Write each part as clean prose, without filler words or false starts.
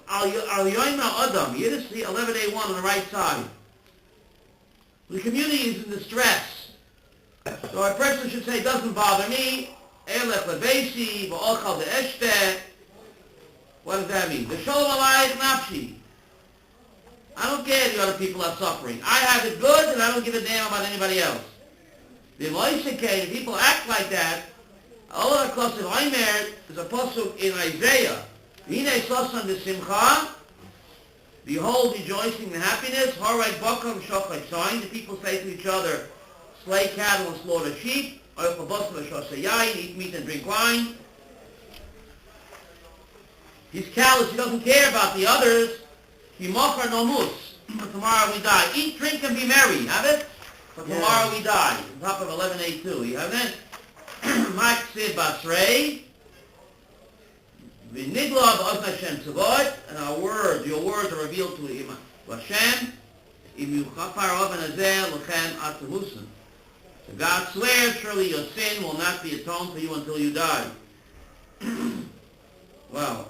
Al Yoim Adam, Yiddish 11A1 on the right side. The community is in distress. So a person should say, doesn't bother me. Elech lebeisi, v'ochal de'eshte. What does that mean? The shalom alayit nafshi. I don't care if the other people are suffering. I have it good and I don't give a damn about anybody else. The Moishe people act like that. Allah Kosev Omer is a pasuk in Isaiah. Hine sosan v'simcha. Behold, rejoicing and happiness. Haray bakam shochay sign. The people say to each other, slay cattle and slaughter sheep. Oychel basar v'shosay yain. Eat meat and drink wine. He's callous. He doesn't care about the others. He mochar no mus. For tomorrow we die. Eat, drink, and be merry. Have it? For tomorrow we die. On top of 11A2. You have it? Mike Sid Basrei. V'nigla b'ozna Hashem tzavot. And our words, your words are revealed to Hashem. Im yuchafar oven hazeh l'chen atamusin. So God swears, surely your sin will not be atoned for you until you die. Wow.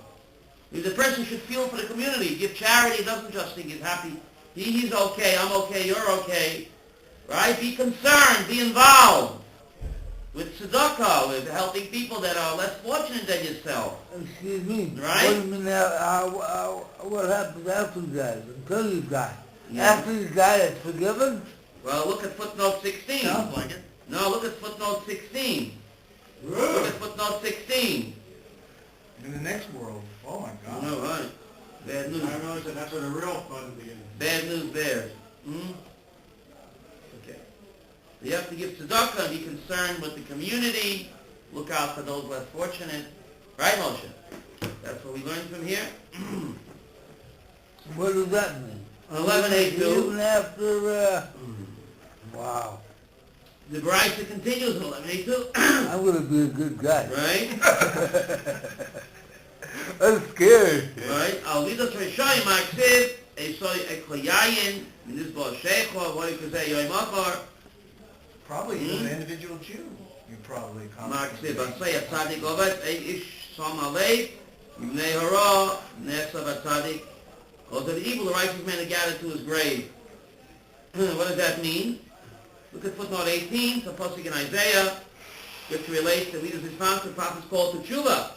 The person should feel for the community, give charity. It doesn't just think he's happy. He's okay, I'm okay, you're okay. Right? Be concerned, be involved with tzedakah, with helping people that are less fortunate than yourself. Excuse me. Right? What do you mean what happens after you die? Until you die? Yeah. After you die, it's forgiven? Well, look at footnote 16. Sounds like it. No, look at footnote 16. Look at footnote 16. In the next world. Oh my God. No, right. Bad news. I realize that that's where the real fun begins. Bad news bears. Okay. You have to give tzedakah and be concerned with the community. Look out for those less fortunate. Right, Moshe? That's what we learned from here. What does that mean? 11A2. Even after, wow. The Brisa continues in 11A2. I'm going to be a good guy. Right? I'm scared. Right? Al Vidas Rishayim Aksiv, Esoy Ekhoyayin, Nizbo Sheikho, what you could say, Yoy Makar. Probably even an individual Jew. You probably Maksiv, Asay Atzadik Ovet, Ish Som Alev, Yibnei Hara, Nesav Atzadik. Because of the evil, the righteous man are gathered to his grave. What does that mean? Look at footnote 18, it's a pasuk in Isaiah, which relates to leaders' response to the prophet's call to tshuva.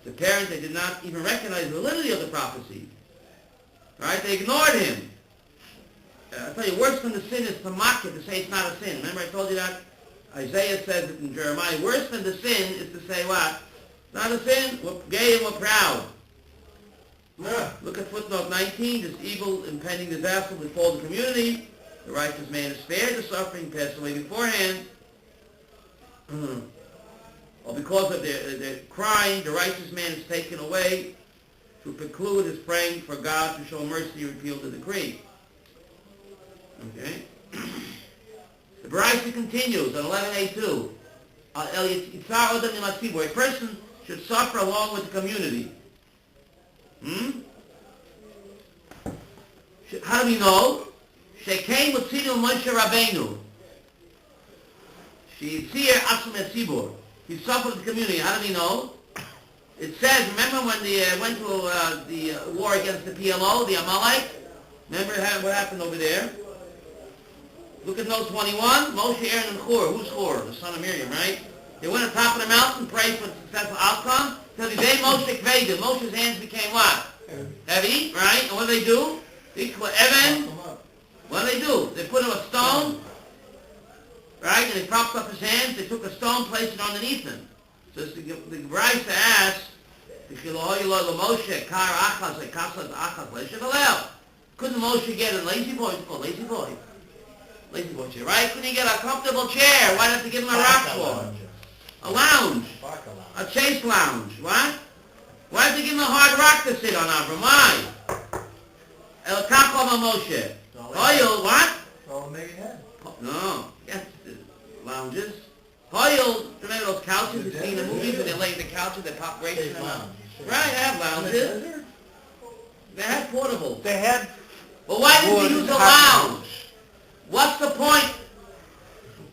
The parents, they did not even recognize the validity of the prophecy. Right? They ignored him. I tell you, worse than the sin is to mock it, to say it's not a sin. Remember I told you that? Isaiah says it in Jeremiah. Worse than the sin is to say what? Not a sin, we're gay and we're proud. Yeah. Look at footnote 19. This evil impending disaster will befall the community. The righteous man is spared the suffering, passed away beforehand. Or because of their crying, the righteous man is taken away to preclude his praying for God to show mercy and repeal the decree. Okay? The Brisa continues on 11A2. Where a person should suffer along with the community. How do we know? Shekein Mutzinu Moshe Rabbeinu. Sheyitzir Atzum Etzibur. He suffered the community. How do we know? It says, remember when they went to the war against the PLO, the Amalek? Remember what happened over there? Look at note 21. Moshe, Aaron, and Hur. Who's Hur? The son of Miriam, right? They went on top of the mountain, prayed for a successful outcome. Till the day Moshe Kvedim. Moshe's hands became what? Heavy, right? And what do? They put Evan. What do? They put him a stone, right? And they propped up his hands. They took a stone, placed it underneath him. So the Brisa asks, couldn't Moshe get a lazy boy? It's called lazy boy. Lazy boy chair, right? Couldn't he get a comfortable chair? Why didn't they give him a rock for? A lounge. A chase lounge. What? Why did they give him a hard rock to sit on, Avram? Why? El Kakoma Moshe. Hoyel, what? All make it head. No. Yes, lounges. Hoyel, remember those couches you see in the movies when they lay the couches, they pop grapes in them out? Right, they have lounges. They had portables. They had... But why didn't they use a lounge? What's the point?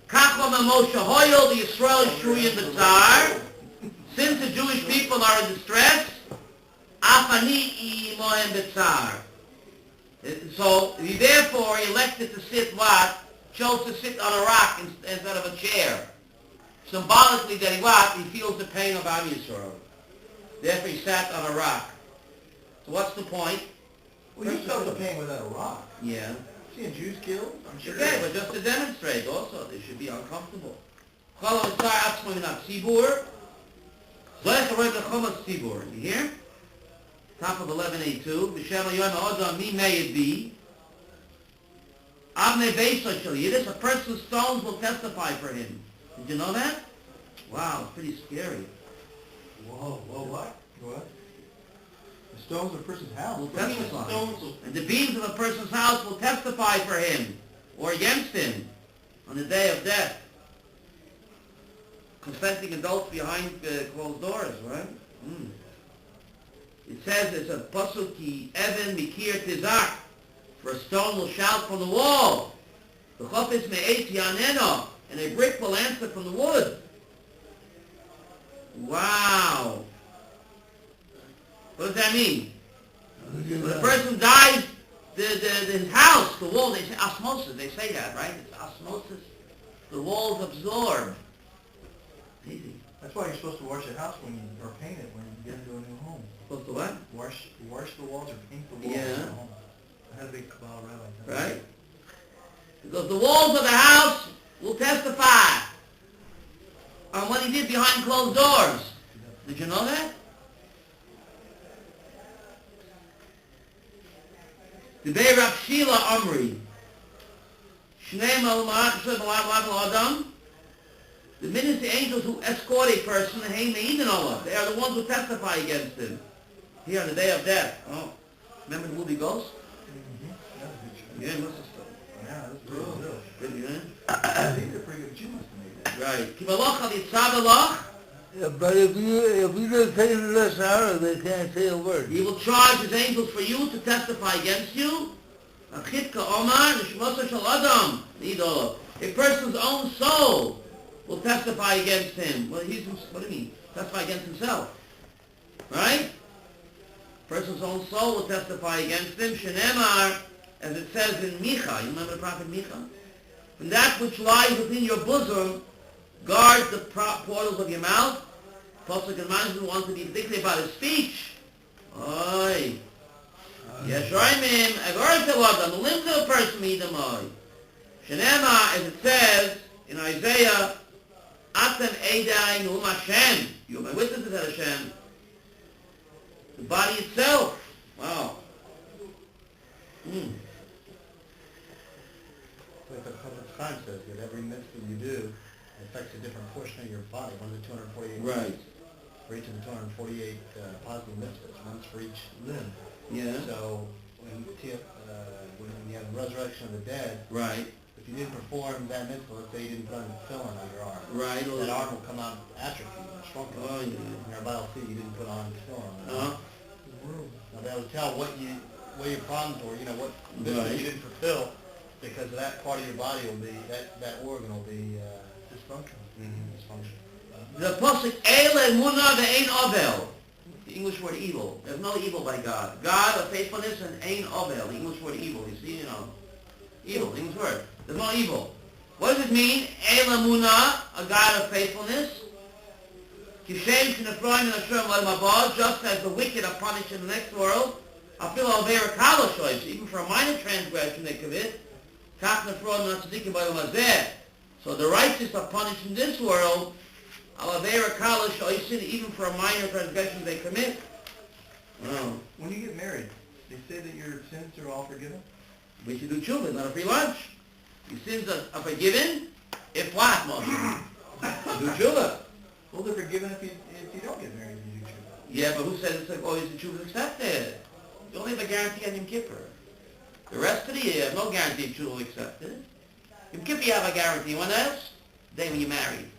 Kakoma Moshe Hoyel, the Yisrael Shuri and the Tsar. Since the Jewish people are in distress, Af Afani imohem betzar. So he therefore elected to sit what? Chose to sit on a rock instead of a chair. Symbolically that he what? He feels the pain of Am Yisrael. Therefore he sat on a rock. So what's the point? Well, you felt the pain without a rock. Yeah. Seeing Jews killed? I'm sure. Okay, but just to demonstrate also, they should be uncomfortable. Chol ha'mitzar atzmo min ha'tzibur. Zoech ha'roiv l'chom ha'tzibur. You hear? Top of 11a2. B'shem ha'yom ha'odam mi may it be. Avnei beiso shel Yiddish. A person's stones will testify for him. Did you know that? Wow, it's pretty scary. Whoa, what? What? The stones of a person's house? Will What do you mean testify. stones? And the beams of a person's house will testify for him or against him on the day of death. Consenting adults behind closed doors, right? It says it's a pasuk ki even mikir tizak, for a stone will shout from the wall. The chofetz me'et yaneno, and a brick will answer from the wood. Wow. What does that mean? When a person dies, his house, the wall, they say osmosis, they say that, right? It's osmosis. The walls absorb. Easy. That's why you're supposed to wash your house or paint it when you get into a new home. Supposed to what? Wash the walls or paint the walls Yeah. in the home. I had a big Kabbalah rabbi. Right? Because the walls of the house will testify on what he did behind closed doors. Did you know that? The Bei Rav Shila Amri. Shnei Malamat Shnei Adam. The ministry angels who escort a person, they are the ones who testify against him. Here on the day of death. Oh, remember the movie Ghost? Mm-hmm. Yeah, what's the story? Yeah, that's real. Good, yeah? These are pretty good Jews to make that. Right. Kibalach al yitzadalach. Yeah, but if you don't say the lesson, they can't say a word. He will charge his angels for you to testify against you. Achitka Omar, Nishmosa Shal Adam, Nido. A person's own soul will testify against him. Well, what do you mean? Testify against himself. Right? A person's own soul will testify against him. Shenemar, as it says in Micha. You remember the prophet Micha? And that which lies within your bosom, guard the portals of your mouth. Pasuk and Manzul wants to be particular about his speech. Oy. Yeshraimim, Agoratewadam, the limbs of a person meet them, oy. Shenema, as it says in Isaiah, Atem Eidai Nu'um Hashem. You are my witnesses at Hashem. The body itself. Wow. Like the Ephraim says, that every mitzvah you do affects a different portion of your body. One of the 248 Right. For each of the 248 positive mitzvahs, one's for each limb. Yeah. So when you have the resurrection of the dead, Right. if you didn't perform that mitzvah, let's say you didn't put on filling on your arm, Right. that arm will come out atrophied and shrunken. Oh, yeah. And everybody will see you didn't put on filling on it. Uh-huh. Now that will tell what your problems were, what mitzvah Right. you didn't fulfill, because that part of your body will be, that organ will be dysfunctional. Dysfunctional. The pasuk Eile Muna ve'ein Avel. The English word evil. There's no evil by God. God of faithfulness and Ein Avel. The English word evil. You see, evil. The English word. There's no evil. What does it mean? Eile Muna, a God of faithfulness. Kishem shenefroim and Hashem l'mabad. Just as the wicked are punished in the next world. Afil al-ve'er kaloshois. Even for a minor transgression they commit. Kach nefroim and tzadikim b'yom. So the righteous are punished in this world. Even for a minor transgression they commit. Wow. When you get married, they say that your sins are all forgiven? We should do tshuva, not a free lunch. Your sins are forgiven, if what, Moshe? Do tshuva. Well, they're forgiven if you don't get married and you do tshuva. Yeah, but who said it's like always the tshuva is accepted? You only have a guarantee on Yom Kippur. The rest of the year, you have no guarantee tshuva will accept it. Yom Kippur you have a guarantee. When else? The day when you're married.